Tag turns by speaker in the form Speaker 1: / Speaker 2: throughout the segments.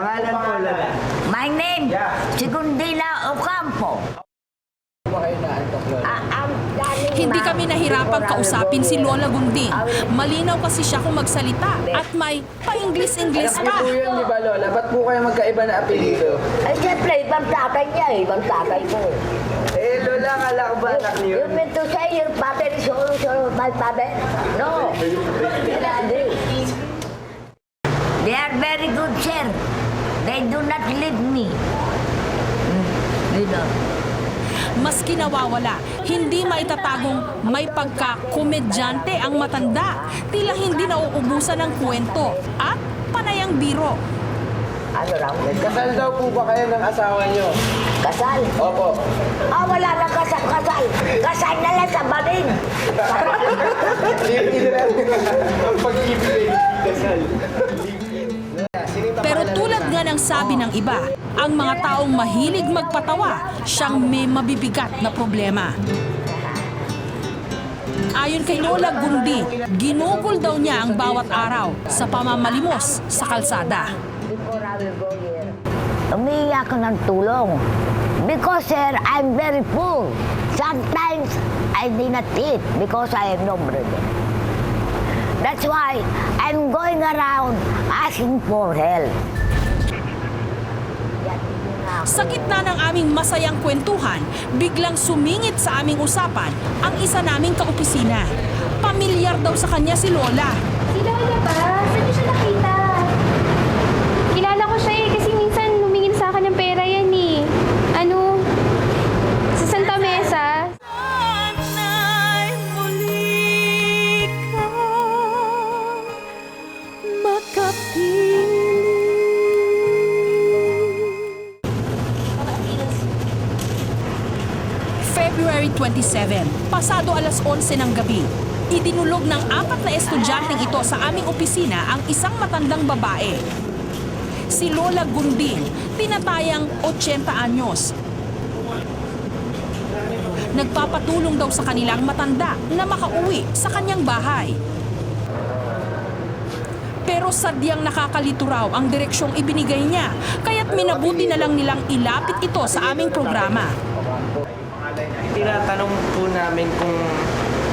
Speaker 1: Pangalan po, Lola?
Speaker 2: My name, Segundina Ocampo.
Speaker 3: Hindi kami nahirapang kausapin si Lola Gunding. Malinaw kasi siya kung magsalita at may pa-English-English pa.
Speaker 1: Ano po yun, di ba, Lola? Ba't po kayo magkaiba na apelido?
Speaker 2: Ay, siyempre, ibang tatay niya ibang tatay ko.
Speaker 1: Eh, Lola, kala ko ba anak niyo?
Speaker 2: You mean to say your father is also my father? No. They are very good, sir. They do not leave me. You know.
Speaker 3: Maski nawawala, hindi maitatagong may pagka-komedyante ang matanda. Tila hindi nauubusan ng kwento at panayang biro.
Speaker 2: Ano raw?
Speaker 1: Kasal daw po ba kayo ng asawa niyo?
Speaker 2: Kasal?
Speaker 1: Opo.
Speaker 2: Wala na kasal. Kasal na lang sa baling.
Speaker 1: Ang pag-ibig, kasal.
Speaker 3: Pero tulad nga ng sabi ng iba, ang mga taong mahilig magpatawa, siyang may mabibigat na problema. Ayon kay Lola Gunding, ginugol daw niya ang bawat araw sa pamamalimos sa kalsada.
Speaker 2: Umiiyak ako ng tulong. Because, sir, I'm very poor. Sometimes, I did not eat because I have no bread. That's why I'm going around asking for help.
Speaker 3: Sa gitna ng aming masayang kwentuhan, biglang sumingit sa aming usapan ang isa naming kaopisina. Pamilyar daw sa kanya si Lola.
Speaker 4: Si Lola ba? Saan niyo siya nakita? Kilala ko siya kasi minsan humingin sa akin ng pera yan eh. Ano? Sa Santa Mesa?
Speaker 3: February 27, pasado alas 11 ng gabi, idinulog ng 4 na estudyanteng ito sa aming opisina ang isang matandang babae. Si Lola Gunding, tinatayang 80 anyos. Nagpapatulong daw sa kanilang matanda na makauwi sa kanyang bahay. Pero sadyang nakakalito raw ang direksyong ibinigay niya, kaya't minabuti na lang nilang ilapit ito sa aming programa.
Speaker 5: Tinatanong po namin kung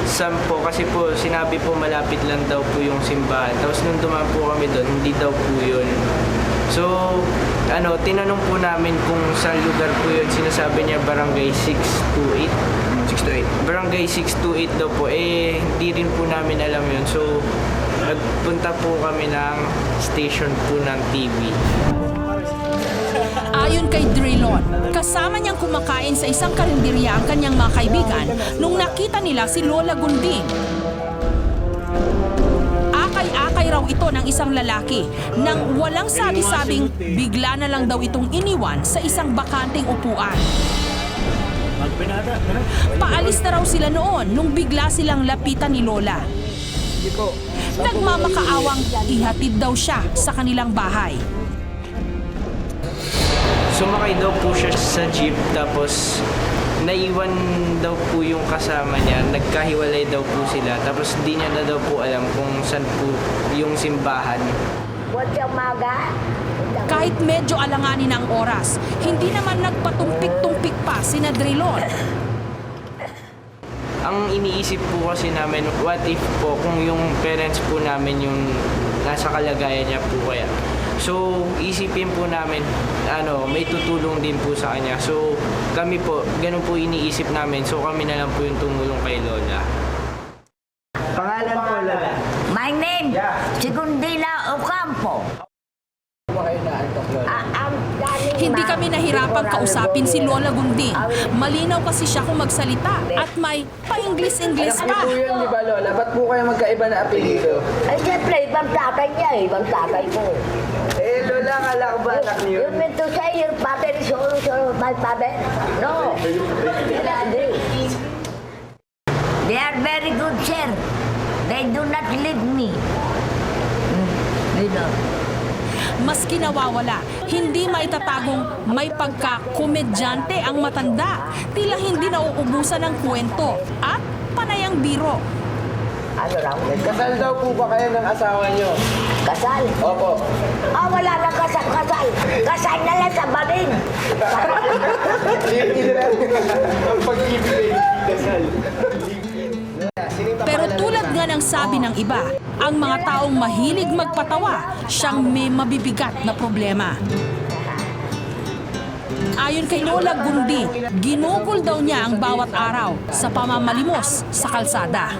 Speaker 5: saan po, kasi po sinabi po malapit lang daw po yung simbahan. Tapos nung dumaan po kami doon, hindi daw po yun. So, tinanong po namin kung saan lugar po yun. Sinasabi niya barangay 628. 628. Barangay 628 daw po. Hindi rin po namin alam yun. So, nagpunta po kami ng station po ng TV.
Speaker 3: Ayon kay Drilon, kasama niyang kumakain sa isang karinderya ang kanyang mga kaibigan nung nakita nila si Lola Gunding. Akay-akay raw ito ng isang lalaki nang walang sabi-sabing bigla na lang daw itong iniwan sa isang bakanting upuan. Paalis na raw sila noon nung bigla silang lapitan ni Lola. Nagmamakaawang ihatid daw siya sa kanilang bahay.
Speaker 5: Sumakay daw po siya sa jeep, tapos naiwan daw po yung kasama niya. Nagkahiwalay daw po sila, tapos hindi niya na daw po alam kung saan po yung simbahan.
Speaker 3: Kahit medyo alanganin ang oras, hindi naman nagpatumpik-tumpik pa sina Drilon.
Speaker 5: Ang iniisip po kasi namin, what if po kung yung parents po namin yung nasa kalagayan niya po kaya. So, isipin po namin, may tutulong din po sa kanya. So, kami po, ganun po iniisip namin. So, kami na lang po yung tumulong kay Lola.
Speaker 1: Pangalan po, Lola?
Speaker 2: My name, Segundina Ocampo.
Speaker 3: Hindi kami nahirapang kausapin si Lola Gunding. Malinaw kasi siya kung magsalita at may pa-English-English
Speaker 1: Ano
Speaker 3: pa.
Speaker 1: po yun, di ba, Lola? Ba't po kayo magkaiba na apelido?
Speaker 2: Ay, siyempre, ibang tatay niya ibang tatay ko.
Speaker 1: Eh, Lola, kala ko ba anak niyo?
Speaker 2: You mean to say your father is also my father? No. They are very good, sir. They do not leave me. You know.
Speaker 3: Maski nawawala, hindi maitatagong may pagka-komedyante ang matanda. Tila hindi nauubusan ng kwento at panayang biro.
Speaker 2: Ano raw?
Speaker 1: Kasal daw po ba kayo ng asawa niyo?
Speaker 2: Kasal?
Speaker 1: Opo.
Speaker 2: Wala na kasal. Kasal na lang sa baling.
Speaker 1: Ang pag-ibig ay dasal.
Speaker 3: Pero tulad nga ng sabi ng iba, ang mga taong mahilig magpatawa, siyang may mabibigat na problema. Ayon kay Lola Gundi, ginugol daw niya ang bawat araw sa pamamalimos sa kalsada.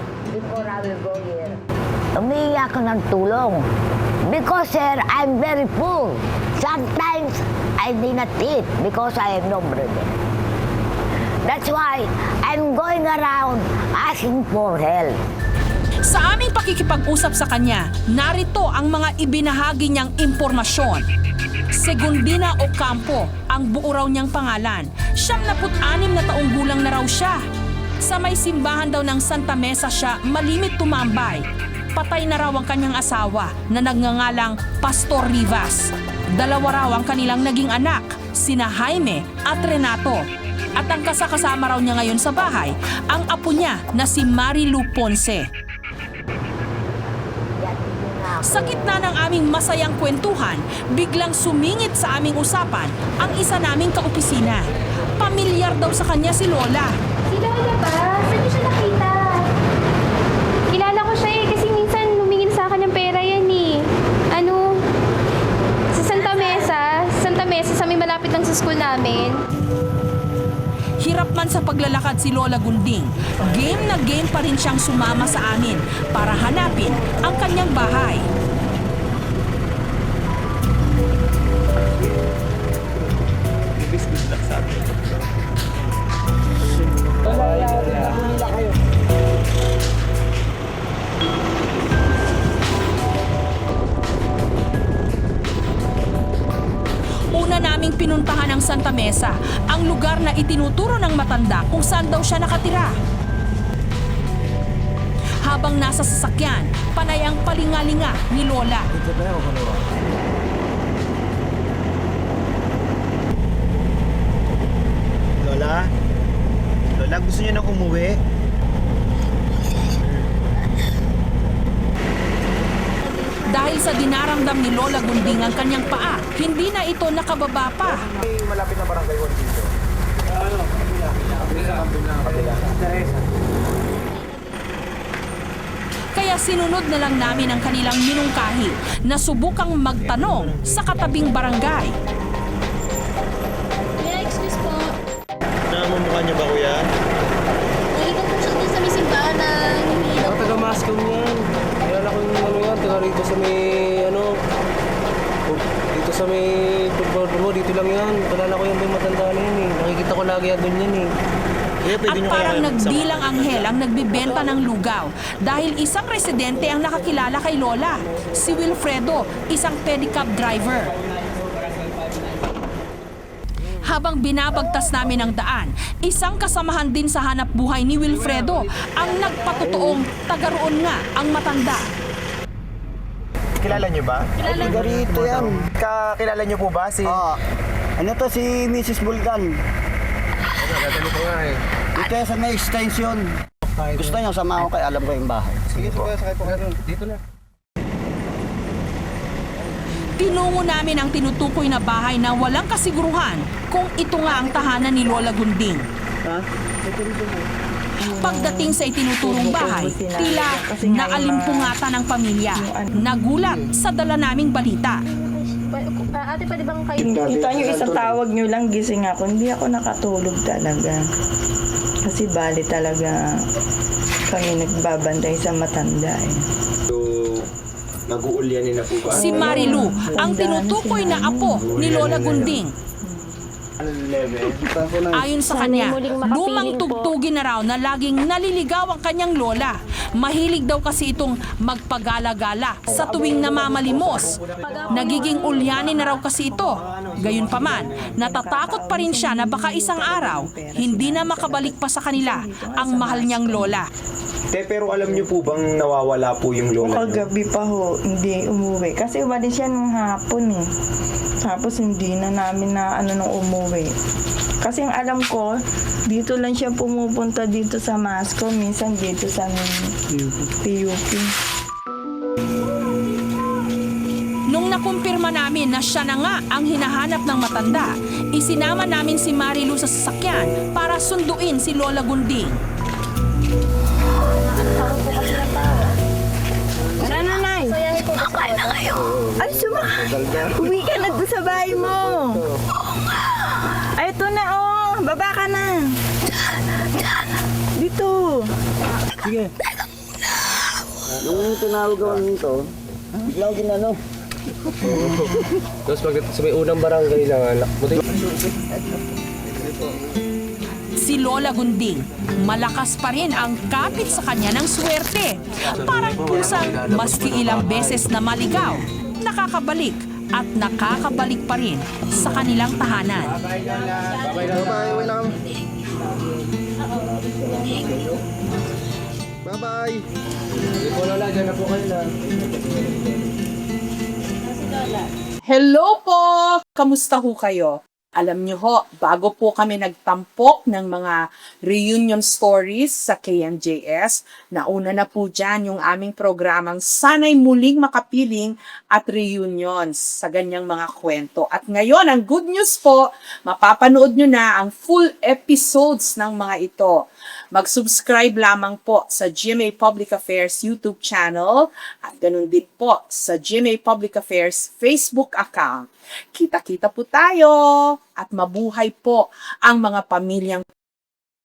Speaker 2: Umiiyak ako ng tulong. Because, sir, I'm very poor. Sometimes, I did not eat because I have no bread. That's why I'm going around asking for help.
Speaker 3: Sa aming pakikipag-usap sa kanya, narito ang mga ibinahagi niyang impormasyon. Segundina Ocampo, ang buo raw niyang pangalan. 76 na taong gulang na raw siya. Sa may simbahan daw ng Santa Mesa siya malimit tumambay. Patay na raw ang kanyang asawa na nagngangalang Pastor Rivas. 2 raw ang kanilang naging anak, sina Jaime at Renato. At ang kasakasama raw niya ngayon sa bahay, ang apo niya na si Marilu Ponce. Sa gitna ng aming masayang kwentuhan, biglang sumingit sa aming usapan ang isa naming kaopisina. Pamilyar daw sa kanya si Lola.
Speaker 4: Si Lola ba? Saan niyo siya nakita? Kilala ko siya kasi minsan lumingin sa akin ng pera yan sa Santa Mesa, sa may malapit lang sa school namin.
Speaker 3: Hirap man sa paglalakad si Lola Gunding, game na game pa rin siyang sumama sa amin para hanapin ang kanyang bahay. Una naming pinuntahan ang Santa Mesa, ang lugar na itinuturo ng matanda kung saan daw siya nakatira. Habang nasa sasakyan, panay ang palingalinga ni Lola.
Speaker 6: Lola, gusto niyo nang umuwi?
Speaker 3: Dahil sa dinaramdam ni Lola Gunding ang kanyang paa, hindi na ito nakababa pa.
Speaker 1: Malapit na barangay 1 dito.
Speaker 3: Kaya sinunod na lang namin ang kanilang minungkahi na subukang magtanong sa katabing barangay.
Speaker 7: Kuya, excuse po.
Speaker 6: Namumukha niyo ba, kuya?
Speaker 7: Nalito po siya dun sa may simbahan na hinihilaw.
Speaker 5: Taga-Mascom yan. Kilala ko yung taga rito sa may, dito sa may football mo, dito lang yan. Kilala ko yung matanda na yan eh. Nakikita ko lagi yan doon yan eh.
Speaker 6: Kuya, pwede
Speaker 3: At
Speaker 6: niyo
Speaker 3: parang
Speaker 6: kaya
Speaker 3: nagdilang anghel ang nagbibenta ng lugaw dahil isang residente ang nakakilala kay Lola, si Wilfredo, isang pedicab driver. Habang binabagtas namin ang daan, isang kasamahan din sa hanap buhay ni Wilfredo ang nagpatutuong taga roon nga ang matanda.
Speaker 6: Kilala niyo ba?
Speaker 7: Kilala ko.
Speaker 6: Garito yan. Kakilala niyo po ba si...
Speaker 8: Ano to si Mrs. Bulgan? Ito sa may extension. Gusto niyo sama ko kay alam ko yung bahay.
Speaker 6: Sige po. Sakay po kayo. Dito na.
Speaker 3: Tinungo namin ang tinutukoy na bahay na walang kasiguruhan kung ito nga ang tahanan ni Lola Gunding. Pagdating sa itinuturong bahay, tila naalimpungatan ng pamilya. Nagulat sa dala naming balita.
Speaker 4: Ate, pwede bang kayo?
Speaker 9: Kita nyo, isang tawag nyo lang, gising ako. Hindi ako nakatulog talaga. Kasi bali talaga kami nagbabantay sa matanda eh.
Speaker 6: Mag-uulyanin na po ba?
Speaker 3: Si Marilu, ang tinutukoy na apo ni Lola Gunding. Ayon sa kanya, lumang tugtugin na raw na laging naliligaw ang kanyang lola. Mahilig daw kasi itong magpagala-gala sa tuwing namamalimos. Nagiging ulyanin na raw kasi ito. Gayunpaman, natatakot pa rin siya na baka isang araw, hindi na makabalik pa sa kanila ang mahal niyang lola.
Speaker 6: Pero alam niyo po bang nawawala po yung lola niyo?
Speaker 9: Kagabi pa ho, hindi umuwi. Kasi umalis siya nung hapon eh. Tapos hindi na namin na nung umuwi. Kasi ang alam ko, dito lang siya pumupunta dito sa Masco, minsan dito sa PUP.
Speaker 3: na siya na nga ang hinahanap ng matanda, isinama namin si Marilu sa sasakyan para sunduin si Lola Gunding.
Speaker 9: Tara na, Nay.
Speaker 2: Sakay na kayo.
Speaker 9: Ay, uwi ka na doon sa bahay mo. Ay, ito na, oh. Baba ka na. Dito.
Speaker 8: Sige. Nung tinawag ako nito, bigla ko ginano.
Speaker 1: Tapos pag sa may unang barangay lang, buti.
Speaker 3: Si Lola Gunding, malakas pa rin ang kapit sa kanya ng swerte. Parang pusang maski ilang beses na maligaw, nakakabalik at nakakabalik pa rin sa kanilang tahanan.
Speaker 8: Bye-bye, welcome. Bye-bye.
Speaker 1: Hindi po Lola, dyan na po kayo na.
Speaker 3: Hello po! Kamusta ho kayo? Alam niyo ho, bago po kami nagtampok ng mga reunion stories sa KMJS, nauna na po dyan yung aming programang Sana'y Muling Makapiling at Reunions sa ganyang mga kwento. At ngayon, ang good news po, mapapanood nyo na ang full episodes ng mga ito. Mag-subscribe lamang po sa GMA Public Affairs YouTube channel at ganun din po sa GMA Public Affairs Facebook account. Kita-kita po tayo at mabuhay po ang mga pamilyang